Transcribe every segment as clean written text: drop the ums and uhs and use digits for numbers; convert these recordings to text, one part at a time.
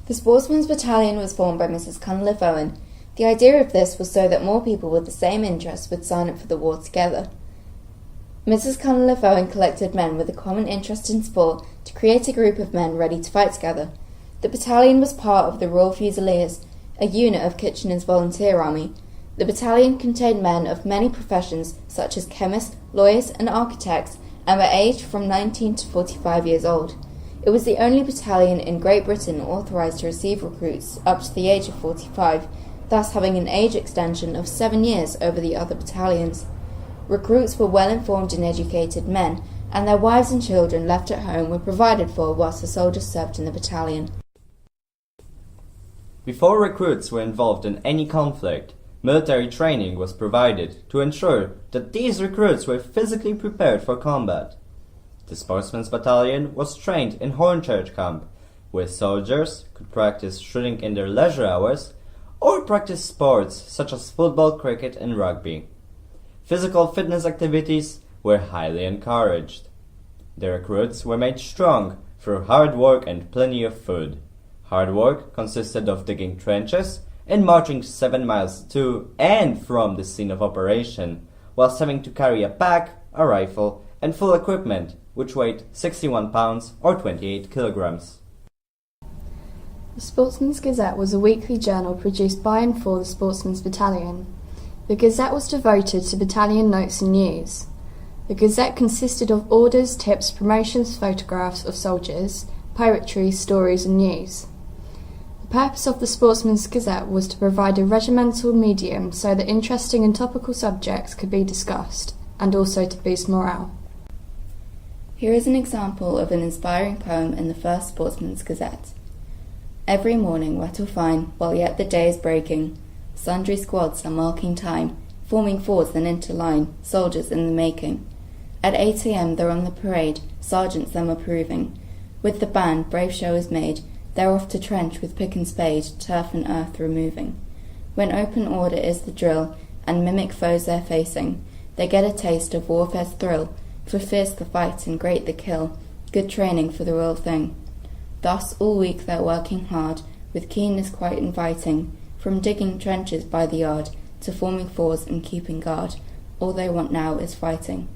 The Sportsman's Battalion was formed by Mrs. Cunliffe Owen. The idea of this was so that more people with the same interests would sign up for the war together. Mrs. Cunliffe Owen collected men with a common interest in sport to create a group of men ready to fight together. The battalion was part of the Royal Fusiliers, a unit of Kitchener's volunteer army. The battalion contained men of many professions such as chemists, lawyers and architects, and were aged from 19 to 45 years old. It was the only battalion in Great Britain authorised to receive recruits up to the age of 45, thus having an age extension of 7 years over the other battalions. Recruits were well-informed and educated men, and their wives and children left at home were provided for whilst the soldiers served in the battalion. Before recruits were involved in any conflict, military training was provided to ensure that these recruits were physically prepared for combat. The Sportsman's Battalion was trained in Hornchurch Camp, where soldiers could practice shooting in their leisure hours or practice sports such as football, cricket and rugby. Physical fitness activities were highly encouraged. The recruits were made strong through hard work and plenty of food. Hard work consisted of digging trenches and marching 7 miles to and from the scene of operation, whilst having to carry a pack, a rifle, and full equipment, which weighed 61 pounds or 28 kilograms. The Sportsmans Gazette was a weekly journal produced by and for the Sportsman's Battalion. The Gazette was devoted to battalion notes and news. The Gazette consisted of orders, tips, promotions, photographs of soldiers, poetry, stories and news. The purpose of the Sportsman's Gazette was to provide a regimental medium so that interesting and topical subjects could be discussed, and also to boost morale. Here is an example of an inspiring poem in the first Sportsman's Gazette. Every morning wet or fine, while yet the day is breaking, sundry squads are marking time, forming fours then into line, soldiers in the making. At 8 a.m. they're on the parade, sergeants them approving. With the band, brave show is made, they're off to trench with pick and spade, turf and earth removing. When open order is the drill, and mimic foes they're facing, they get a taste of warfare's thrill, for fierce the fight and great the kill, good training for the real thing. Thus all week they're working hard, with keenness quite inviting, from digging trenches by the yard, to forming fours and keeping guard. All they want now is fighting.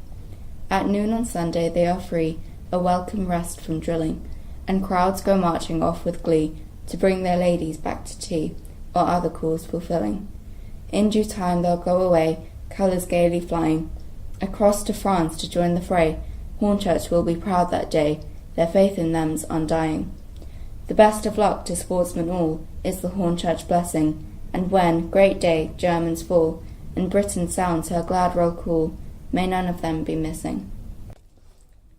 At noon on Sunday they are free, a welcome rest from drilling, and crowds go marching off with glee, to bring their ladies back to tea, or other calls fulfilling. In due time they'll go away, colours gaily flying, across to France to join the fray. Hornchurch will be proud that day, their faith in them's undying. The best of luck to sportsmen all is the Hornchurch blessing, and when, great day, Germans fall, and Britain sounds her glad roll call, may none of them be missing.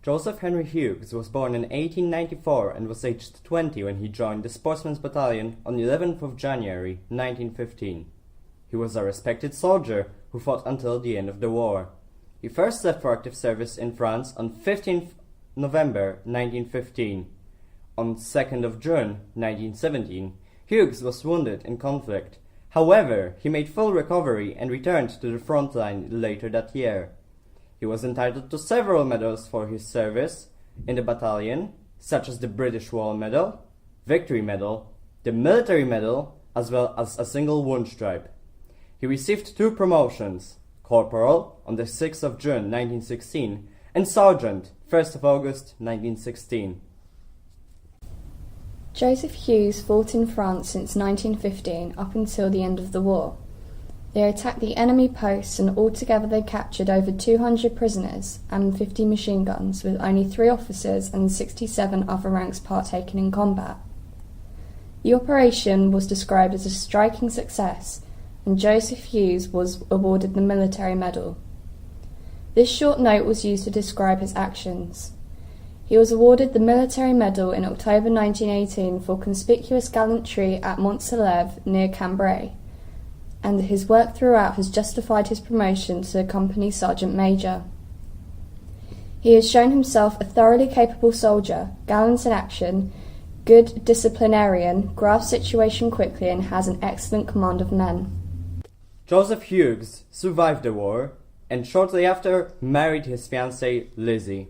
Joseph Henry Hughes was born in 1894 and was aged 20 when he joined the Sportsman's Battalion on the 11th of January 1915. He was a respected soldier who fought until the end of the war. He first left for active service in France on 15th November 1915. On 2nd of June 1917, Hughes was wounded in conflict. However, he made full recovery and returned to the front line later that year. He was entitled to several medals for his service in the battalion, such as the British War Medal, Victory Medal, the Military Medal, as well as a single wound stripe. He received 2 promotions, Corporal on the 6th of June 1916 and Sergeant 1st of August 1916. Joseph Hughes fought in France since 1915 up until the end of the war. They attacked the enemy posts and altogether they captured over 200 prisoners and 50 machine guns, with only 3 officers and 67 other ranks partaking in combat. The operation was described as a striking success, and Joseph Hughes was awarded the Military Medal. This short note was used to describe his actions. He was awarded the Military Medal in October 1918 for conspicuous gallantry at Mont-Saleve near Cambrai, and his work throughout has justified his promotion to Company Sergeant Major. He has shown himself a thoroughly capable soldier, gallant in action, good disciplinarian, grasps situation quickly and has an excellent command of men. Joseph Hughes survived the war and shortly after married his fiancée Lizzie.